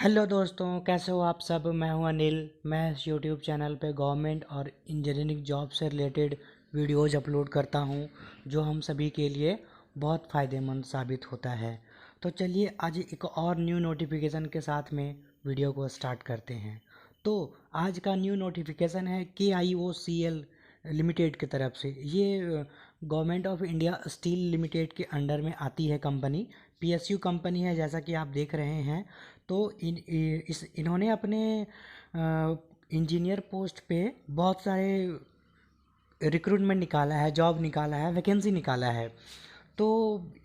Hello दोस्तों, कैसे हो आप सब। मैं हूं अनिल। मैं इस यूट्यूब चैनल पे गवर्नमेंट और इंजीनियरिंग जॉब से रिलेटेड वीडियोज़ अपलोड करता हूं, जो हम सभी के लिए बहुत फ़ायदेमंद साबित होता है। तो चलिए आज एक और न्यू नोटिफिकेशन के साथ में वीडियो को स्टार्ट करते हैं। तो आज का न्यू नोटिफिकेशन है KIOCL लिमिटेड की तरफ से। ये government of India steel limited के अंडर में आती है कंपनी। PSU कंपनी है, जैसा कि आप देख रहे हैं। तो इन्होंने अपने इंजीनियर पोस्ट पे बहुत सारे रिक्रूटमेंट निकाला है, जॉब निकाला है, वैकेंसी निकाला है। तो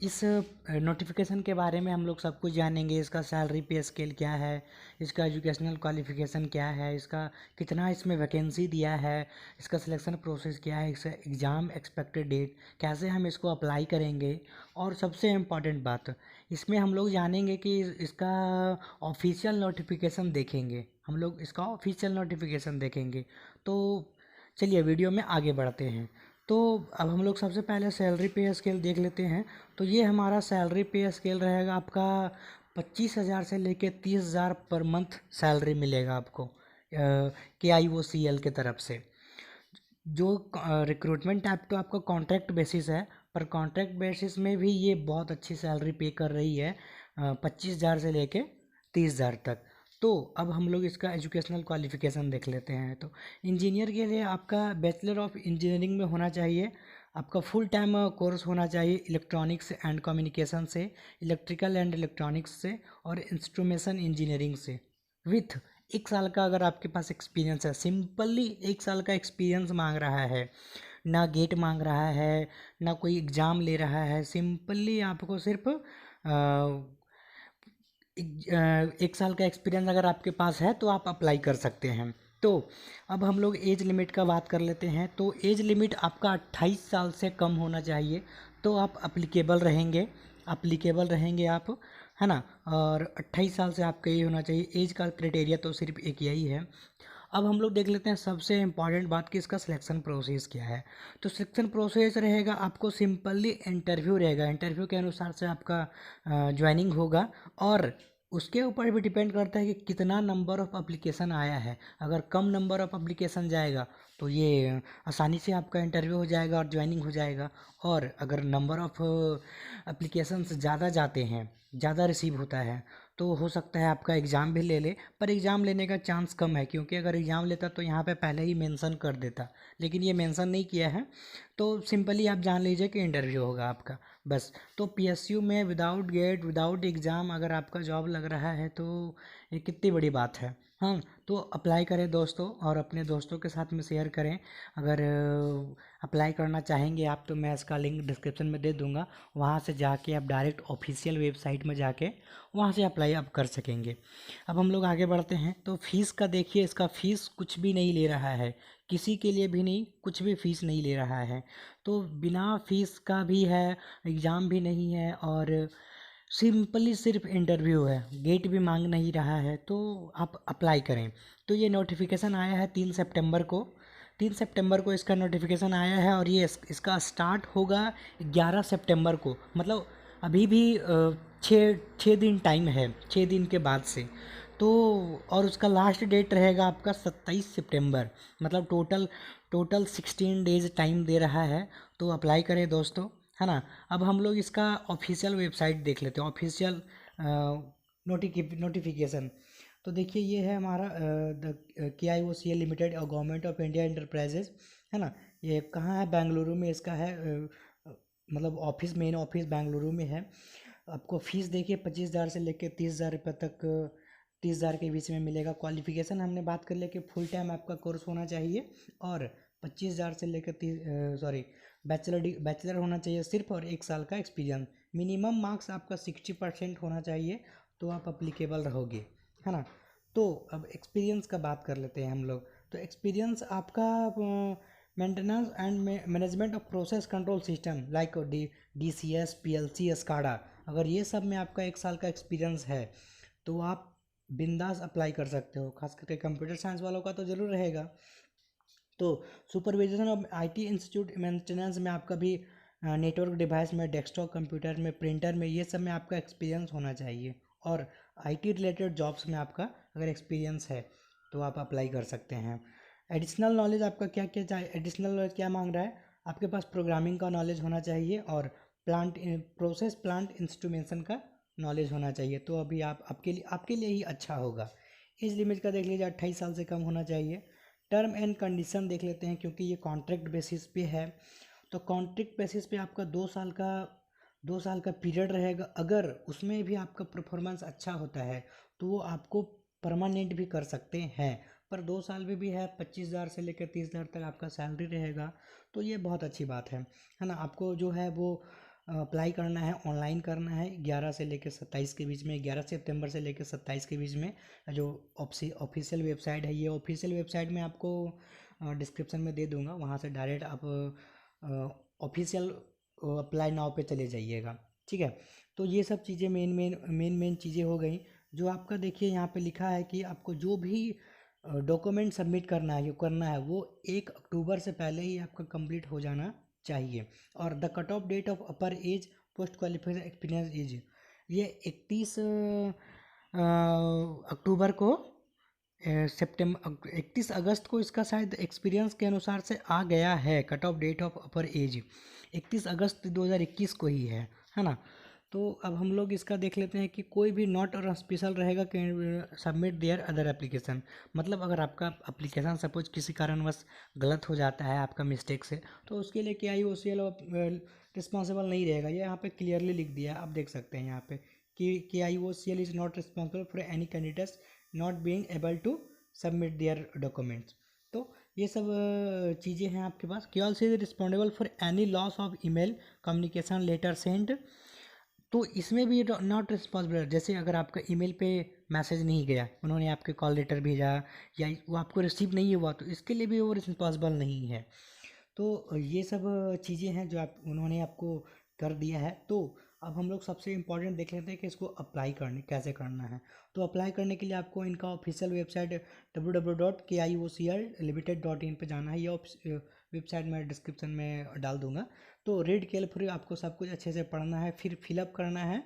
इस नोटिफिकेशन के बारे में हम लोग सब कुछ जानेंगे। इसका सैलरी पे स्केल क्या है, इसका एजुकेशनल क्वालिफिकेशन क्या है, इसका कितना इसमें वैकेंसी दिया है, इसका सिलेक्शन प्रोसेस क्या है, इसका एग्ज़ाम एक्सपेक्टेड डेट, कैसे हम इसको अप्लाई करेंगे। और सबसे इम्पॉर्टेंट बात, इसमें हम लोग जानेंगे कि इसका ऑफिशियल नोटिफिकेशन देखेंगे। हम लोग इसका ऑफिशियल नोटिफिकेशन देखेंगे। तो चलिए वीडियो में आगे बढ़ते हैं। तो अब हम लोग सबसे पहले सैलरी पे स्केल देख लेते हैं। तो ये हमारा सैलरी पे स्केल रहेगा आपका 25,000 से लेके 30,000 पर मंथ सैलरी मिलेगा आपको KIOCL के तरफ से। जो रिक्रूटमेंट टाइप तो आपका कॉन्ट्रैक्ट बेसिस है, पर कॉन्ट्रैक्ट बेसिस में भी ये बहुत अच्छी सैलरी पे कर रही है, 25,000 से लेके 30,000 तक। तो अब हम लोग इसका एजुकेशनल क्वालिफिकेशन देख लेते हैं। तो इंजीनियर के लिए आपका बैचलर ऑफ इंजीनियरिंग में होना चाहिए, आपका फुल टाइम कोर्स होना चाहिए इलेक्ट्रॉनिक्स एंड कम्युनिकेशन से, इलेक्ट्रिकल एंड इलेक्ट्रॉनिक्स से और इंस्ट्रूमेशन इंजीनियरिंग से, विथ 1 साल का अगर आपके पास एक्सपीरियंस है। सिंपली 1 साल का एक्सपीरियंस मांग रहा है, ना गेट मांग रहा है, ना कोई एग्ज़ाम ले रहा है। सिंपली आपको सिर्फ 1 साल का एक्सपीरियंस अगर आपके पास है तो आप अप्लाई कर सकते हैं। तो अब हम लोग एज लिमिट का बात कर लेते हैं। तो एज लिमिट आपका 28 साल से कम होना चाहिए, तो आप अप्लीकेबल रहेंगे आप, है ना। और 28 साल से आपका ये होना चाहिए। एज का क्राइटेरिया तो सिर्फ एक यही है। अब हम लोग देख लेते हैं सबसे इम्पॉर्टेंट बात कि इसका सिलेक्शन प्रोसेस क्या है। तो सिलेक्शन प्रोसेस रहेगा, आपको सिंपली इंटरव्यू रहेगा। इंटरव्यू के अनुसार से आपका ज्वाइनिंग होगा, और उसके ऊपर भी डिपेंड करता है कि कितना नंबर ऑफ़ एप्लीकेशन आया है। अगर कम नंबर ऑफ़ एप्लीकेशन जाएगा तो ये आसानी से आपका इंटरव्यू हो जाएगा और ज्वाइनिंग हो जाएगा। और अगर नंबर ऑफ़ एप्लीकेशंस ज़्यादा जाते हैं, ज़्यादा रिसीव होता है, तो हो सकता है आपका एग्ज़ाम भी ले ले। पर एग्ज़ाम लेने का चांस कम है, क्योंकि अगर एग्ज़ाम लेता तो यहाँ पे पहले ही मेंशन कर देता, लेकिन ये मेंशन नहीं किया है। तो सिंपली आप जान लीजिए कि इंटरव्यू होगा आपका, बस। तो PSU में विदाउट गेट, विदाउट एग्ज़ाम अगर आपका जॉब लग रहा है तो ये कितनी बड़ी बात है। हाँ, तो अप्लाई करें दोस्तों, और अपने दोस्तों के साथ में शेयर करें। अगर अप्लाई करना चाहेंगे आप तो मैं इसका लिंक डिस्क्रिप्शन में दे दूँगा। वहाँ से जाके आप डायरेक्ट ऑफिशियल वेबसाइट में जाके वहाँ से अप्लाई आप कर सकेंगे। अब हम लोग आगे बढ़ते हैं। तो फ़ीस का देखिए, इसका फ़ीस कुछ भी नहीं ले रहा है, किसी के लिए भी नहीं, कुछ भी फ़ीस नहीं ले रहा है। तो बिना फ़ीस का भी है, एग्ज़ाम भी नहीं है, और सिंपली सिर्फ इंटरव्यू है, गेट भी मांग नहीं रहा है। तो आप अप्लाई करें। तो ये नोटिफिकेशन आया है 3 सितंबर को। 3 सितंबर को इसका नोटिफिकेशन आया है, और ये इसका स्टार्ट होगा 11 सितंबर को। मतलब अभी भी 6 दिन टाइम है, 6 दिन के बाद से। तो और उसका लास्ट डेट रहेगा आपका 27 सितंबर। मतलब टोटल टोटल 16 डेज टाइम दे रहा है। तो अप्लाई करें दोस्तों, है ना। अब हम लोग इसका ऑफिशियल वेबसाइट देख लेते हैं, ऑफिशियल नोटिफिकेशन। तो देखिए, ये है हमारा द KIOCL लिमिटेड और गवर्नमेंट ऑफ इंडिया इंटरप्राइजेज, है ना। ये कहाँ है? बेंगलुरु में इसका है। मतलब ऑफिस, मेन ऑफिस बेंगलुरु में है। आपको फ़ीस देखिए 25,000 से लेकर 30,000 रुपये तक, 30,000 के बीच में मिलेगा। क्वालिफिकेशन हमने बात कर लिया कि फुल टाइम आपका कोर्स होना चाहिए, और 25,000 से लेकर 30, सॉरी, बैचलर होना चाहिए सिर्फ, और 1 साल का एक्सपीरियंस। मिनिमम मार्क्स आपका 60% होना चाहिए, तो आप अप्लीकेबल रहोगे, है ना। तो अब एक्सपीरियंस का बात कर लेते हैं हम लोग। तो एक्सपीरियंस आपका maintenance and management of process control system like DCS, PLC, SCADA, अगर ये सब में आपका 1 साल का एक्सपीरियंस है तो आप बिंदास अप्लाई कर सकते हो। खास करके कंप्यूटर साइंस वालों का तो ज़रूर रहेगा। तो supervision of IT institute maintenance में आपका भी नेटवर्क डिवाइस में, डेस्कटॉप कंप्यूटर में, प्रिंटर में, ये सब में आपका एक्सपीरियंस होना चाहिए। और IT रिलेटेड जॉब्स में आपका अगर एक्सपीरियंस है तो आप अप्लाई कर सकते हैं। एडिशनल नॉलेज आपका क्या क्या चाहिए, एडिशनल नॉलेज क्या मांग रहा है, आपके पास प्रोग्रामिंग का नॉलेज होना चाहिए और प्लांट इंस्ट्रूमेंटेशन का नॉलेज होना चाहिए। तो अभी आपके लिए ही अच्छा होगा। एज लिमिट का देख लीजिए 28 साल से कम होना चाहिए। टर्म एंड कंडीशन देख लेते हैं, क्योंकि ये कॉन्ट्रैक्ट बेसिस पे है, तो कॉन्ट्रैक्ट बेसिस पे आपका 2 साल का पीरियड रहेगा। अगर उसमें भी आपका परफॉर्मेंस अच्छा होता है तो वो आपको परमानेंट भी कर सकते हैं। पर 2 साल में भी है 25,000 से लेकर 30,000 तक आपका सैलरी रहेगा, तो ये बहुत अच्छी बात है ना। आपको जो है वो अप्लाई करना है, ऑनलाइन करना है 11 से लेकर 27 के बीच में, 11 सितंबर से लेकर 27 के बीच में। जो ऑफिशियल वेबसाइट है, ये ऑफिशियल वेबसाइट में आपको डिस्क्रिप्शन में दे दूंगा, वहाँ से डायरेक्ट आप ऑफिशियल अप्लाई नाउ पे चले जाइएगा, ठीक है। तो ये सब चीज़ें मेन चीज़ें हो गई। जो आपका देखिए यहाँ पे लिखा है कि आपको जो भी डॉक्यूमेंट सबमिट करना है वो 1 अक्टूबर से पहले ही आपका कंप्लीट हो जाना चाहिए। और the cut off date of upper age post qualification experience age, ये 31 अक्टूबर को, 31 अगस्त को इसका शायद एक्सपीरियंस के अनुसार से आ गया है। Cut off date of upper age 31 अगस्त 2021 को ही है ना। तो अब हम लोग इसका देख लेते हैं कि कोई भी नॉट और स्पेशल रहेगा कि सबमिट देयर अदर एप्लीकेशन। मतलब अगर आपका एप्लीकेशन सपोज किसी कारणवश गलत हो जाता है आपका मिस्टेक से, तो उसके लिए KIOCL रिस्पॉन्सिबल नहीं रहेगा। ये यहाँ पे क्लियरली लिख दिया है, आप देख सकते हैं यहाँ पे कि KIOCL is not responsible for any candidates not being able to submit their documents. तो ये सब चीज़ें हैं आपके पास। KIOCL is responsible for any loss of email communication letter send. तो इसमें भी नॉट रिस्पॉन्सिबल, जैसे अगर आपका ईमेल पे मैसेज नहीं गया, उन्होंने आपके कॉल लेटर भेजा या वो आपको रिसीव नहीं हुआ, तो इसके लिए भी वो रिस्पॉन्सिबल नहीं है। तो ये सब चीज़ें हैं जो उन्होंने आपको कर दिया है। तो अब हम लोग सबसे इम्पोर्टेंट देख लेते हैं कि इसको अप्लाई कैसे करना है। तो अप्लाई करने के लिए आपको इनका ऑफिशियल वेबसाइट www.kiocl.limited.in पे जाना है। ये वेबसाइट मैं डिस्क्रिप्शन में डाल दूंगा। तो रीड केयरफुली, आपको सब कुछ अच्छे से पढ़ना है, फिर फिलअप करना है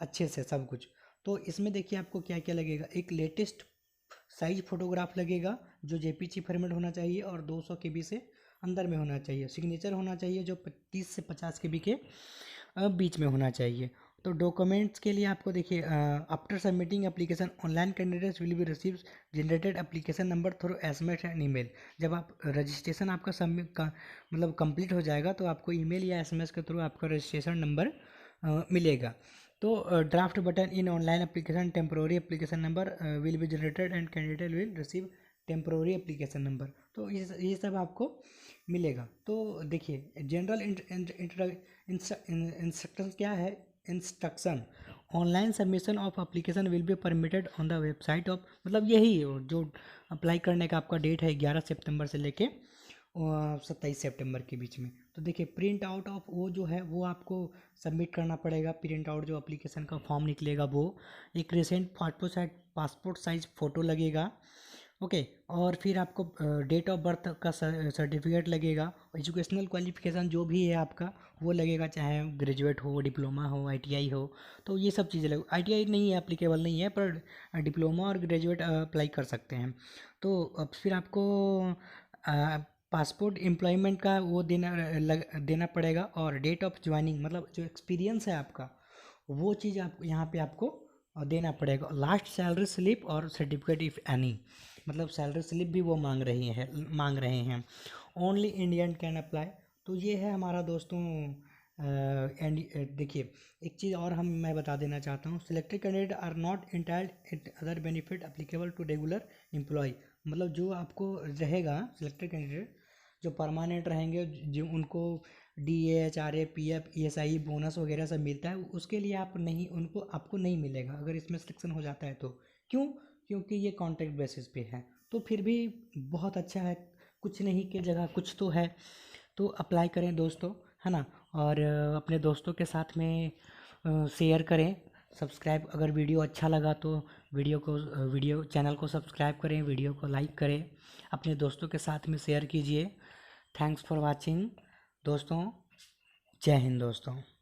अच्छे से सब कुछ। तो इसमें देखिए आपको क्या क्या लगेगा। एक लेटेस्ट साइज फोटोग्राफ लगेगा जो JPG फॉर्मेट होना चाहिए और 200 KB से अंदर में होना चाहिए। सिग्नेचर होना चाहिए जो 30 से 50 KB के बीच में होना चाहिए। तो डॉक्यूमेंट्स के लिए आपको देखिए, after submitting application online candidates will be receive generated application number through SMS and email. जब आप रजिस्ट्रेशन आपका सबमिट का मतलब कंप्लीट हो जाएगा तो आपको ईमेल या SMS के थ्रू आपका रजिस्ट्रेशन नंबर मिलेगा। तो draft button in online application temporary application number will be generated and candidate will receive temporary application number. तो ये सब आपको मिलेगा। तो देखिए जनरल इंस्ट्रक्शन क्या है। Instruction, online submission of application will be permitted on the website of, मतलब यही जो अप्लाई करने का आपका डेट है 11 सितंबर से लेके 27 सितंबर के बीच में। तो देखिए प्रिंट आउट ऑफ वो जो है वो आपको सबमिट करना पड़ेगा। प्रिंट आउट जो एप्लीकेशन का फॉर्म निकलेगा वो, एक रिसेंट पासपोर्ट साइज फ़ोटो लगेगा, ओके। और फिर आपको डेट ऑफ बर्थ का सर्टिफिकेट लगेगा। एजुकेशनल क्वालिफिकेशन जो भी है आपका वो लगेगा, चाहे ग्रेजुएट हो, डिप्लोमा हो, ITI हो। तो ये सब चीज़ें ITI नहीं है, एप्लीकेबल नहीं है, पर डिप्लोमा और ग्रेजुएट अप्लाई कर सकते हैं। तो अब फिर आपको पासपोर्ट एम्प्लॉयमेंट का वो देना पड़ेगा। और डेट ऑफ ज्वाइनिंग, मतलब जो एक्सपीरियंस है आपका वो चीज़ आप यहाँ पे आपको देना पड़ेगा। लास्ट सैलरी स्लिप और सर्टिफिकेट इफ़ एनी, मतलब सैलरी स्लिप भी वो मांग रहे हैं। Only Indian can apply. तो ये है हमारा दोस्तों। एंड देखिए एक चीज़ और मैं बता देना चाहता हूँ, selected candidate are not entitled other benefit applicable to regular employ. मतलब जो आपको रहेगा सिलेक्टेड कैंडिडेट जो परमानेंट रहेंगे, जो उनको DA HRA PF ESI bonus वगैरह सब मिलता है, उसके लिए आपको नहीं मिलेगा अगर इसमें सिलेक्शन हो जाता है तो। क्यों? क्योंकि ये कॉन्ट्रैक्ट बेसिस पे है। तो फिर भी बहुत अच्छा है, कुछ नहीं की जगह कुछ तो है। तो अप्लाई करें दोस्तों, है ना। और अपने दोस्तों के साथ में शेयर करें। सब्सक्राइब, अगर वीडियो अच्छा लगा तो वीडियो चैनल को सब्सक्राइब करें, वीडियो को लाइक करें, अपने दोस्तों के साथ में शेयर कीजिए। थैंक्स फॉर वाचिंग दोस्तों। जय हिंद दोस्तों।